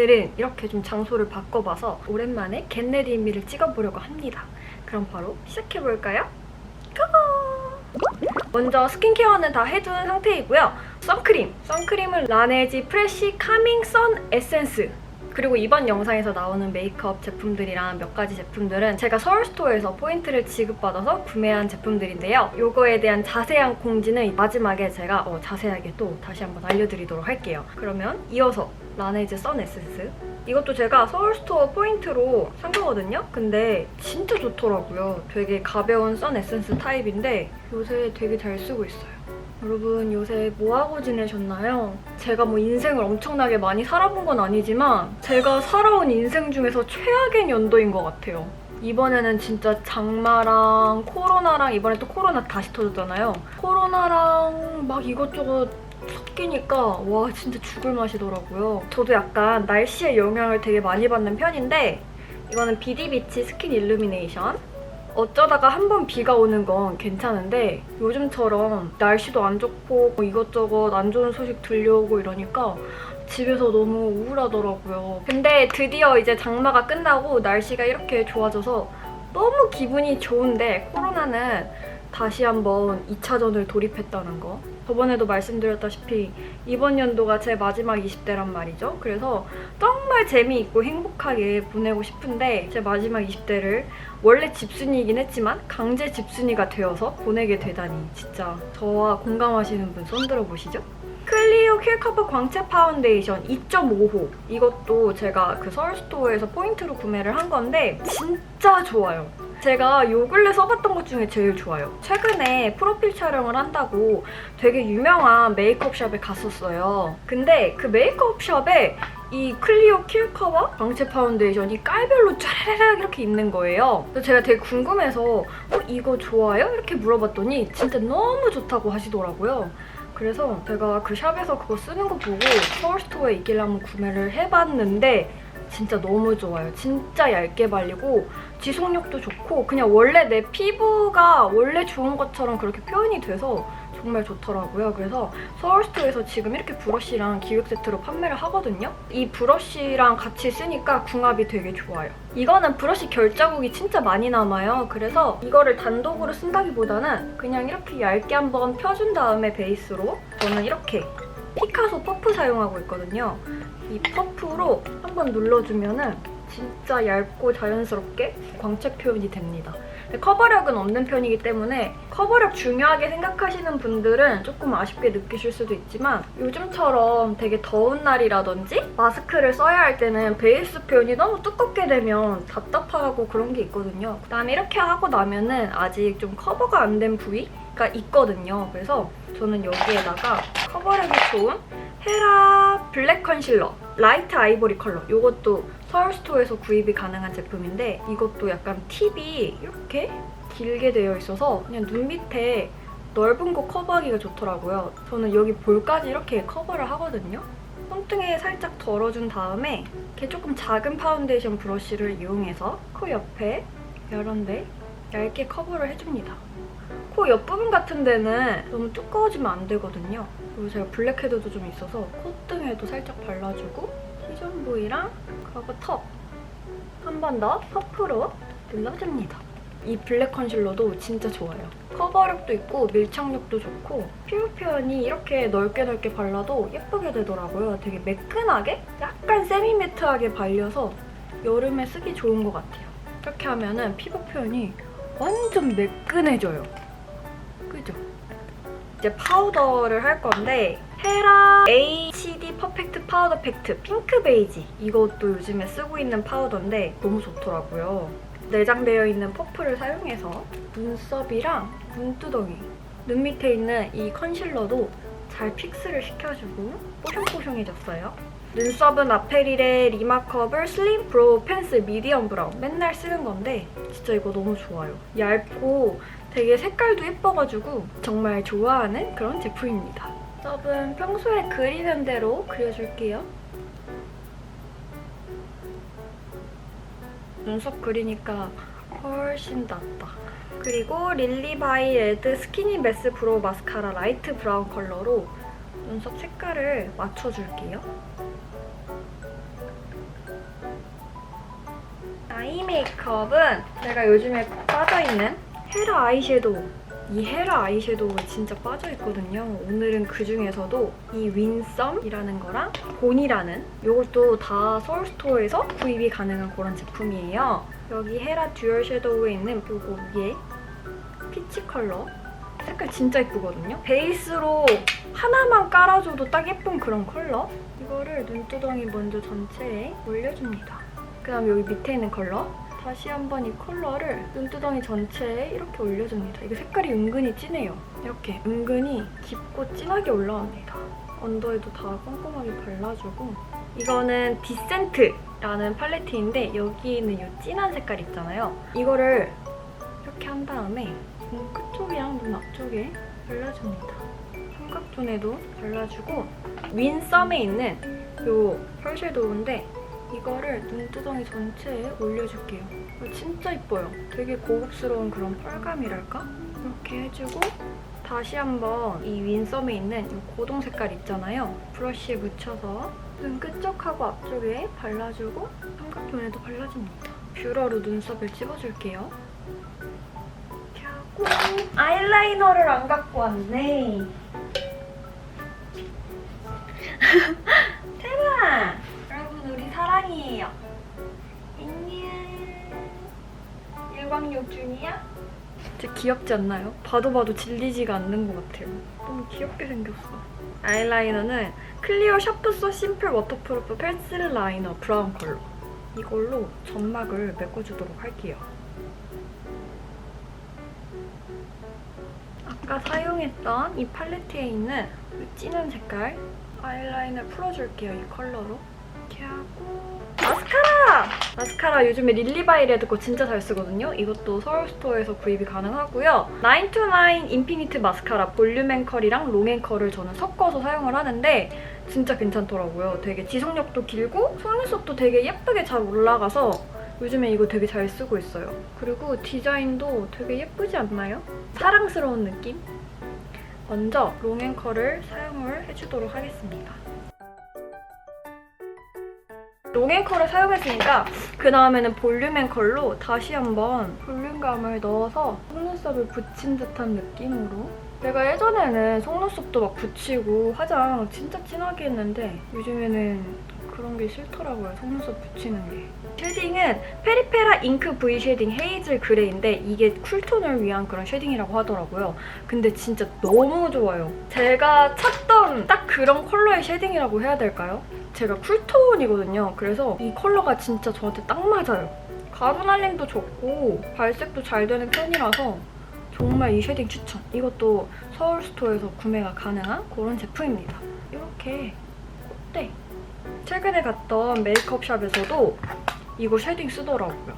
오늘은 이렇게 좀 장소를 바꿔봐서 오랜만에 겟레디 미를 찍어보려고 합니다. 그럼 바로 시작해볼까요? 고고! 먼저 스킨케어는 다 해둔 상태이고요. 선크림은 라네즈 프레쉬 카밍 선 에센스. 그리고 이번 영상에서 나오는 메이크업 제품들이랑 몇 가지 제품들은 제가 서울스토어에서 포인트를 지급받아서 구매한 제품들인데요. 요거에 대한 자세한 공지는 마지막에 제가 자세하게 또 다시 한번 알려드리도록 할게요. 그러면 이어서 라네즈 선 에센스. 이것도 제가 서울스토어 포인트로 산 거거든요? 근데 진짜 좋더라고요. 되게 가벼운 선 에센스 타입인데 요새 되게 잘 쓰고 있어요. 여러분 요새 뭐하고 지내셨나요? 제가 뭐 인생을 엄청나게 많이 살아본 건 아니지만 제가 살아온 인생 중에서 최악의 연도인 것 같아요. 이번에는 진짜 장마랑 코로나랑 이번에 또 코로나 다시 터졌잖아요. 코로나랑 막 이것저것 섞이니까 와 진짜 죽을 맛이더라고요. 저도 약간 날씨의 영향을 되게 많이 받는 편인데 이거는 비디비치 스킨 일루미네이션. 어쩌다가 한 번 비가 오는 건 괜찮은데 요즘처럼 날씨도 안 좋고 이것저것 안 좋은 소식 들려오고 이러니까 집에서 너무 우울하더라고요. 근데 드디어 이제 장마가 끝나고 날씨가 이렇게 좋아져서 너무 기분이 좋은데 코로나는 다시 한번 2차전을 돌입했다는 거. 저번에도 말씀드렸다시피 이번 연도가 제 마지막 20대란 말이죠. 그래서 정말 재미있고 행복하게 보내고 싶은데 제 마지막 20대를 원래 집순이이긴 했지만 강제 집순이가 되어서 보내게 되다니 진짜 저와 공감하시는 분 손 들어보시죠? 클리오 킬커버 광채 파운데이션 2.5호. 이것도 제가 그 서울스토어에서 포인트로 구매를 한 건데 진짜 좋아요. 제가 요 근래 써봤던 것 중에 제일 좋아요. 최근에 프로필 촬영을 한다고 되게 유명한 메이크업 샵에 갔었어요. 근데 그 메이크업 샵에 이 클리오 킬커버 광채 파운데이션이 깔별로 쫘라락 이렇게 있는 거예요. 그래서 제가 되게 궁금해서 이거 좋아요? 이렇게 물어봤더니 진짜 너무 좋다고 하시더라고요. 그래서 제가 그 샵에서 그거 쓰는 거 보고 서울스토어에 있길래 한번 구매를 해봤는데 진짜 너무 좋아요. 진짜 얇게 발리고 지속력도 좋고 그냥 원래 내 피부가 원래 좋은 것처럼 그렇게 표현이 돼서 정말 좋더라고요. 그래서 서울스토어에서 지금 이렇게 브러쉬랑 기획 세트로 판매를 하거든요. 이 브러쉬랑 같이 쓰니까 궁합이 되게 좋아요. 이거는 브러쉬 결자국이 진짜 많이 남아요. 그래서 이거를 단독으로 쓴다기보다는 그냥 이렇게 얇게 한번 펴준 다음에 베이스로 저는 이렇게 피카소 퍼프 사용하고 있거든요. 이 퍼프로 한번 눌러주면은 진짜 얇고 자연스럽게 광채 표현이 됩니다. 커버력은 없는 편이기 때문에 커버력 중요하게 생각하시는 분들은 조금 아쉽게 느끼실 수도 있지만 요즘처럼 되게 더운 날이라든지 마스크를 써야 할 때는 베이스 표현이 너무 두껍게 되면 답답하고 그런 게 있거든요. 그다음에 이렇게 하고 나면은 아직 좀 커버가 안 된 부위가 있거든요. 그래서 저는 여기에다가 커버력이 좋은 헤라 블랙 컨실러 라이트 아이보리 컬러. 이것도 서울스토어에서 구입이 가능한 제품인데 이것도 약간 팁이 이렇게 길게 되어 있어서 그냥 눈 밑에 넓은 곳 커버하기가 좋더라고요. 저는 여기 볼까지 이렇게 커버를 하거든요. 손등에 살짝 덜어준 다음에 이렇게 조금 작은 파운데이션 브러쉬를 이용해서 코 옆에 이런 데 얇게 커버를 해줍니다. 코 옆부분 같은 데는 너무 두꺼워지면 안 되거든요. 그리고 제가 블랙 헤드도 좀 있어서 콧등에도 살짝 발라주고 T존 부위랑 그리고 턱 한 번 더 퍼프로 눌러줍니다. 이 블랙 컨실러도 진짜 좋아요. 커버력도 있고 밀착력도 좋고 피부 표현이 이렇게 넓게 발라도 예쁘게 되더라고요. 되게 매끈하게 약간 세미매트하게 발려서 여름에 쓰기 좋은 것 같아요. 이렇게 하면은 피부 표현이 완전 매끈해져요. 그죠? 이제 파우더를 할 건데 헤라 HD 퍼펙트 파우더 팩트 핑크 베이지. 이것도 요즘에 쓰고 있는 파우더인데 너무 좋더라고요. 내장되어 있는 퍼프를 사용해서 눈썹이랑 눈두덩이, 눈 밑에 있는 이 컨실러도 잘 픽스를 시켜주고 뽀송뽀송해졌어요. 눈썹은 아페릴의 리마커블 슬림 브로우 펜슬 미디엄 브라운 맨날 쓰는 건데 진짜 이거 너무 좋아요. 얇고 되게 색깔도 예뻐가지고 정말 좋아하는 그런 제품입니다. 눈썹은 평소에 그리는 대로 그려줄게요. 눈썹 그리니까 훨씬 낫다. 그리고 릴리바이 레드 스키니 메스 브로우 마스카라 라이트 브라운 컬러로 눈썹 색깔을 맞춰줄게요. 메이크업은 제가 요즘에 빠져있는 헤라 아이섀도우. 이 헤라 아이섀도우에 진짜 빠져있거든요. 오늘은 그 중에서도 이 윈썸이라는 거랑 본이라는 이것도 다 서울스토어에서 구입이 가능한 그런 제품이에요. 여기 헤라 듀얼 섀도우에 있는 요거 위에 피치 컬러 색깔 진짜 예쁘거든요. 베이스로 하나만 깔아줘도 딱 예쁜 그런 컬러. 이거를 눈두덩이 먼저 전체에 올려줍니다. 그 다음에 여기 밑에 있는 컬러 다시 한번 이 컬러를 눈두덩이 전체에 이렇게 올려줍니다. 이게 색깔이 은근히 진해요. 이렇게 은근히 깊고 진하게 올라옵니다. 언더에도 다 꼼꼼하게 발라주고 이거는 디센트라는 팔레트인데 여기 있는 이 진한 색깔 있잖아요. 이거를 이렇게 한 다음에 눈 끝쪽이랑 눈 앞쪽에 발라줍니다. 삼각존에도 발라주고 윈썸에 있는 이 펄 섀도우인데 이거를 눈두덩이 전체에 올려줄게요. 이거 진짜 예뻐요. 되게 고급스러운 그런 펄감이랄까? 이렇게 해주고 다시 한번 이 윈썸에 있는 이 고동 색깔 있잖아요. 브러쉬에 묻혀서 눈 끝쪽하고 앞쪽에 발라주고 삼각존에도 발라줍니다. 뷰러로 눈썹을 찝어줄게요. 하고 아이라이너를 안 갖고 왔네. 테라! 여러분 우리 사랑이에요. 안녕. 일광욕준이야? 진짜 귀엽지 않나요? 봐도 질리지가 않는 것 같아요. 너무 귀엽게 생겼어. 아이라이너는 클리어 샤프소 심플 워터프루프 펜슬 라이너 브라운 컬러. 이걸로 점막을 메꿔주도록 할게요. 아까 사용했던 이 팔레트에 있는 이 진한 색깔 아이라인을 풀어줄게요. 이 컬러로. 이렇게 하고 마스카라! 마스카라 요즘에 릴리바이레드 거 진짜 잘 쓰거든요. 이것도 서울스토어에서 구입이 가능하고요. 929 인피니트 마스카라 볼륨 앵컬이랑 롱 앵컬을 저는 섞어서 사용을 하는데 진짜 괜찮더라고요. 되게 지속력도 길고 속눈썹도 되게 예쁘게 잘 올라가서 요즘에 이거 되게 잘 쓰고 있어요. 그리고 디자인도 되게 예쁘지 않나요? 사랑스러운 느낌? 먼저 롱 앵컬을 사용을 해주도록 하겠습니다. 롱 앵컬을 사용했으니까 그 다음에는 볼륨 앵컬로 다시 한번 볼륨감을 넣어서 속눈썹을 붙인 듯한 느낌으로. 제가 예전에는 속눈썹도 막 붙이고 화장 진짜 진하게 했는데 요즘에는 그런 게 싫더라고요. 속눈썹 붙이는 게. 쉐딩은 페리페라 잉크 V 쉐딩 헤이즐 그레이인데 이게 쿨톤을 위한 그런 쉐딩이라고 하더라고요. 근데 진짜 너무 좋아요. 제가 찾던 딱 그런 컬러의 쉐딩이라고 해야 될까요? 제가 쿨톤이거든요. 그래서 이 컬러가 진짜 저한테 딱 맞아요. 가루 날림도 좋고 발색도 잘 되는 편이라서 정말 이 쉐딩 추천. 이것도 서울스토어에서 구매가 가능한 그런 제품입니다. 이렇게 콧대. 최근에 갔던 메이크업샵에서도 이거 쉐딩 쓰더라고요.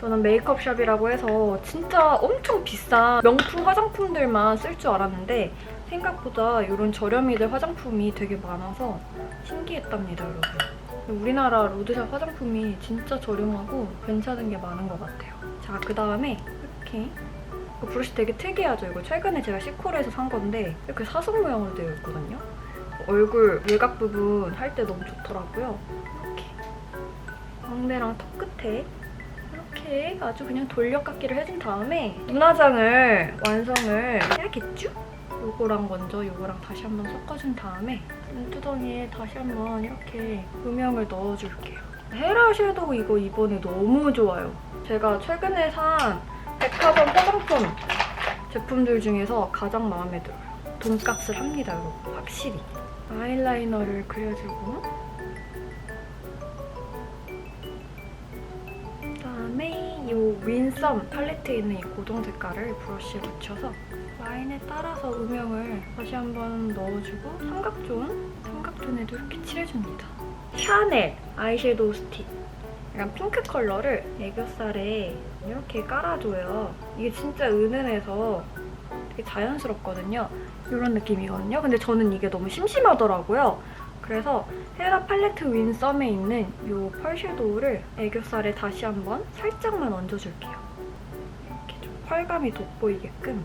저는 메이크업샵이라고 해서 진짜 엄청 비싼 명품 화장품들만 쓸 줄 알았는데 생각보다 이런 저렴이들 화장품이 되게 많아서 신기했답니다, 여러분. 우리나라 로드샵 화장품이 진짜 저렴하고 괜찮은 게 많은 것 같아요. 자, 그 다음에 이렇게 브러쉬 되게 특이하죠? 이거 최근에 제가 시코르에서 산 건데 이렇게 사슴 모양으로 되어 있거든요. 얼굴 외곽 부분 할 때 너무 좋더라고요. 이렇게 광대랑 턱 끝에 이렇게 아주 그냥 돌려깎기를 해준 다음에 눈화장을 완성을 해야겠죠? 요거랑 먼저 요거랑 다시 한번 섞어준 다음에 눈두덩이에 다시 한번 이렇게 음영을 넣어줄게요. 헤라 섀도우 이거 이번에 너무 좋아요. 제가 최근에 산 백화점 화장품 제품들 중에서 가장 마음에 들어요. 돈값을 합니다, 여러분. 확실히. 아이라이너를 그려주고 그다음에 이 윈썸 팔레트에 있는 이 고동 색깔을 브러쉬에 묻혀서 라인에 따라서 음영을 다시 한번 넣어주고 삼각존에도 이렇게 칠해줍니다. 샤넬 아이섀도우 스틱 약간 핑크 컬러를 애교살에 이렇게 깔아줘요. 이게 진짜 은은해서 되게 자연스럽거든요. 이런 느낌이거든요. 근데 저는 이게 너무 심심하더라고요. 그래서 헤라 팔레트 윈썸에 있는 이 펄 섀도우를 애교살에 다시 한번 살짝만 얹어줄게요. 이렇게 좀 펄감이 돋보이게끔.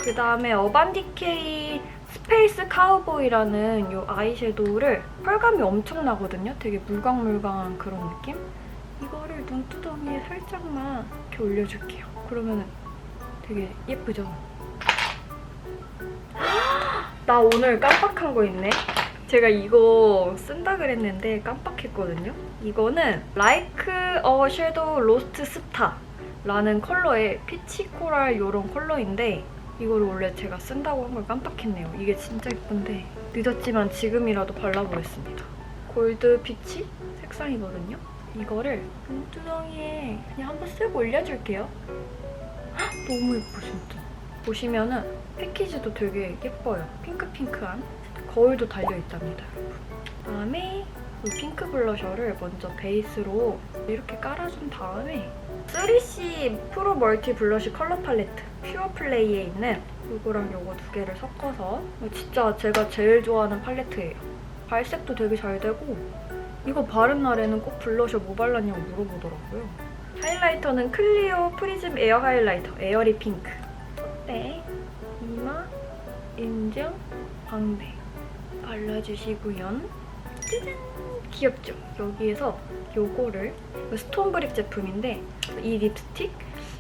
그 다음에 어반디케이 스페이스 카우보이라는 이 아이섀도우를 펄감이 엄청나거든요. 되게 물광물광한 그런 느낌? 이거를 눈두덩이에 살짝만 이렇게 올려줄게요. 그러면은 되게 예쁘죠? 나 오늘 깜빡한 거 있네. 제가 이거 쓴다 그랬는데 깜빡했거든요. 이거는 Like a Shadow Lost Star 라는 컬러의 피치 코랄 이런 컬러인데 이거를 원래 제가 쓴다고 한 걸 깜빡했네요. 이게 진짜 예쁜데 늦었지만 지금이라도 발라보겠습니다. 골드 피치 색상이거든요. 이거를 눈두덩이에 그냥 한번 쓱 올려줄게요. 헉, 너무 예뻐 진짜. 보시면은 패키지도 되게 예뻐요. 핑크핑크한 거울도 달려있답니다. 그다음에 이 핑크 블러셔를 먼저 베이스로 이렇게 깔아준 다음에 3C 프로 멀티 블러쉬 컬러 팔레트 퓨어 플레이에 있는 이거랑 이거 두 개를 섞어서 진짜 제가 제일 좋아하는 팔레트예요. 발색도 되게 잘 되고 이거 바른 날에는 꼭 블러셔 뭐 발랐냐고 물어보더라고요. 하이라이터는 클리오 프리즘 에어 하이라이터 에어리 핑크. 콧대, 이마, 인중, 광대 발라주시고요. 짜잔! 귀엽죠? 여기에서 요거를 스톤브릭 제품인데 이 립스틱?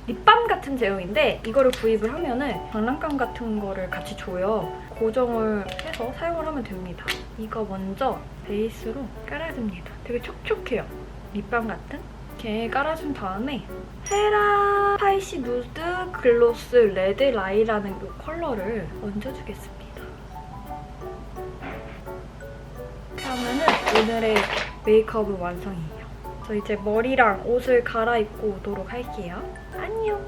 립밤 같은 제형인데 이거를 구입을 하면은 장난감 같은 거를 같이 줘요. 고정을 해서 사용을 하면 됩니다. 이거 먼저 베이스로 깔아줍니다. 되게 촉촉해요. 립밤 같은? 이렇게 깔아준 다음에 헤라 스파이시 누드 글로스 레드 라이라는 이 컬러를 얹어주겠습니다. 그러면은 오늘의 메이크업은 완성이에요. 저 이제 머리랑 옷을 갈아입고 오도록 할게요. 안녕!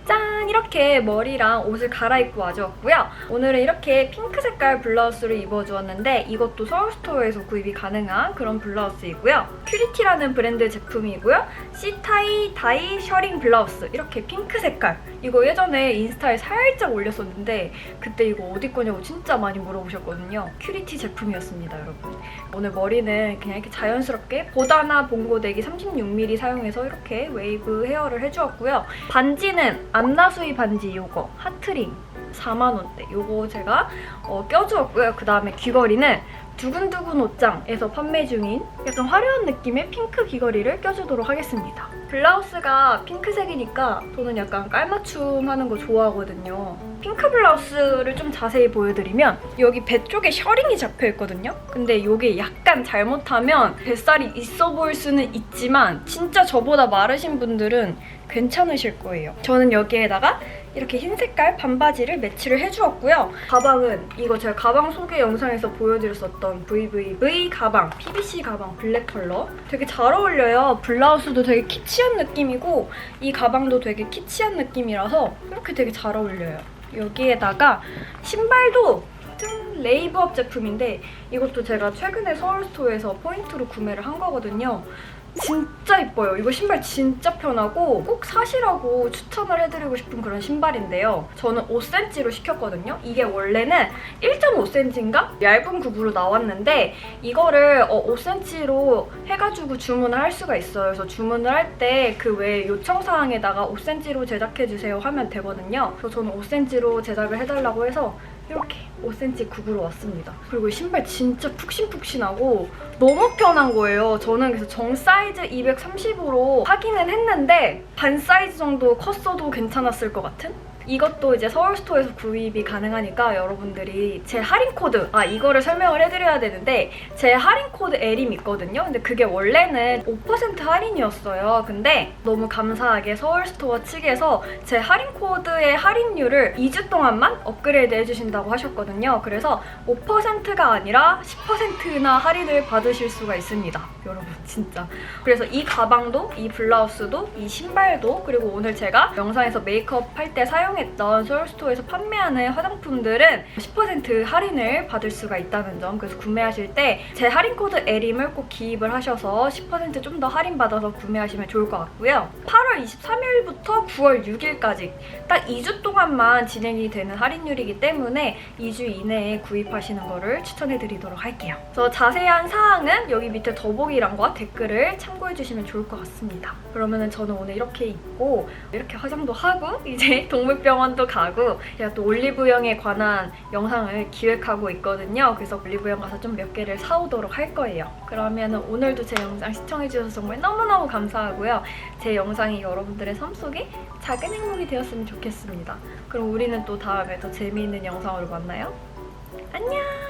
짠! 이렇게 머리랑 옷을 갈아입고 와주었고요. 오늘은 이렇게 핑크 색깔 블라우스를 입어주었는데 이것도 서울스토어에서 구입이 가능한 그런 블라우스이고요. 큐리티라는 브랜드 제품이고요. 시타이 다이 셔링 블라우스 이렇게 핑크 색깔 이거 예전에 인스타에 살짝 올렸었는데 그때 이거 어디 거냐고 진짜 많이 물어보셨거든요. 큐리티 제품이었습니다, 여러분. 오늘 머리는 그냥 이렇게 자연스럽게 보다나 봉고데기 36mm 사용해서 이렇게 웨이브 헤어를 해주었고요. 반지는 안나수이 반지 이거 하트링 4만원대 이거 제가 껴주었고요. 그 다음에 귀걸이는 두근두근 옷장에서 판매 중인 약간 화려한 느낌의 핑크 귀걸이를 껴주도록 하겠습니다. 블라우스가 핑크색이니까 저는 약간 깔맞춤 하는 거 좋아하거든요. 핑크 블라우스를 좀 자세히 보여드리면 여기 배 쪽에 셔링이 잡혀있거든요. 근데 이게 약간 잘못하면 뱃살이 있어 보일 수는 있지만 진짜 저보다 마르신 분들은 괜찮으실 거예요. 저는 여기에다가 이렇게 흰 색깔 반바지를 매치를 해주었고요. 가방은 이거 제가 가방 소개 영상에서 보여드렸었던 VVV 가방, PVC 가방 블랙 컬러. 되게 잘 어울려요. 블라우스도 되게 키치한 느낌이고 이 가방도 되게 키치한 느낌이라서 이렇게 되게 잘 어울려요. 여기에다가 신발도 레이브업 제품인데 이것도 제가 최근에 서울스토어에서 포인트로 구매를 한 거거든요. 진짜 이뻐요. 이거 신발 진짜 편하고 꼭 사시라고 추천을 해드리고 싶은 그런 신발인데요. 저는 5cm로 시켰거든요. 이게 원래는 1.5cm인가? 얇은 굽으로 나왔는데 이거를 5cm로 해가지고 주문을 할 수가 있어요. 그래서 주문을 할 때 그 외에 요청사항에다가 5cm로 제작해주세요 하면 되거든요. 그래서 저는 5cm로 제작을 해달라고 해서 이렇게 5cm 굽으로 왔습니다. 그리고 이 신발 진짜 푹신푹신하고 너무 편한 거예요. 저는 그래서 정 사이즈 230으로 하기는 했는데 반 사이즈 정도 컸어도 괜찮았을 것 같은? 이것도 이제 서울스토어에서 구입이 가능하니까 여러분들이 제 할인 코드, 이거를 설명을 해드려야 되는데 제 할인 코드 에림 있거든요. 근데 그게 원래는 5% 할인이었어요. 근데 너무 감사하게 서울스토어 측에서 제 할인 코드의 할인율을 2주 동안만 업그레이드 해주신다고 하셨거든요. 그래서 5%가 아니라 10%나 할인을 받으실 수가 있습니다. 여러분 진짜. 그래서 이 가방도, 이 블라우스도, 이 신발도, 그리고 오늘 제가 영상에서 메이크업 할 때 사용했던 서울스토어에서 판매하는 화장품들은 10% 할인을 받을 수가 있다는 점. 그래서 구매하실 때 제 할인 코드 에림을 꼭 기입을 하셔서 10% 좀 더 할인 받아서 구매하시면 좋을 것 같고요. 8월 23일부터 9월 6일까지 딱 2주 동안만 진행이 되는 할인율이기 때문에 2주 이내에 구입하시는 거를 추천해드리도록 할게요. 그래서 자세한 사항은 여기 밑에 더보기 댓글이란과 댓글을 참고해주시면 좋을 것 같습니다. 그러면은 저는 오늘 이렇게 입고 이렇게 화장도 하고 이제 동물병원도 가고 제가 또 올리브영에 관한 영상을 기획하고 있거든요. 그래서 올리브영 가서 좀 몇 개를 사오도록 할 거예요. 그러면은 오늘도 제 영상 시청해주셔서 정말 너무너무 감사하고요. 제 영상이 여러분들의 삶 속에 작은 행복이 되었으면 좋겠습니다. 그럼 우리는 또 다음에 더 재미있는 영상으로 만나요. 안녕!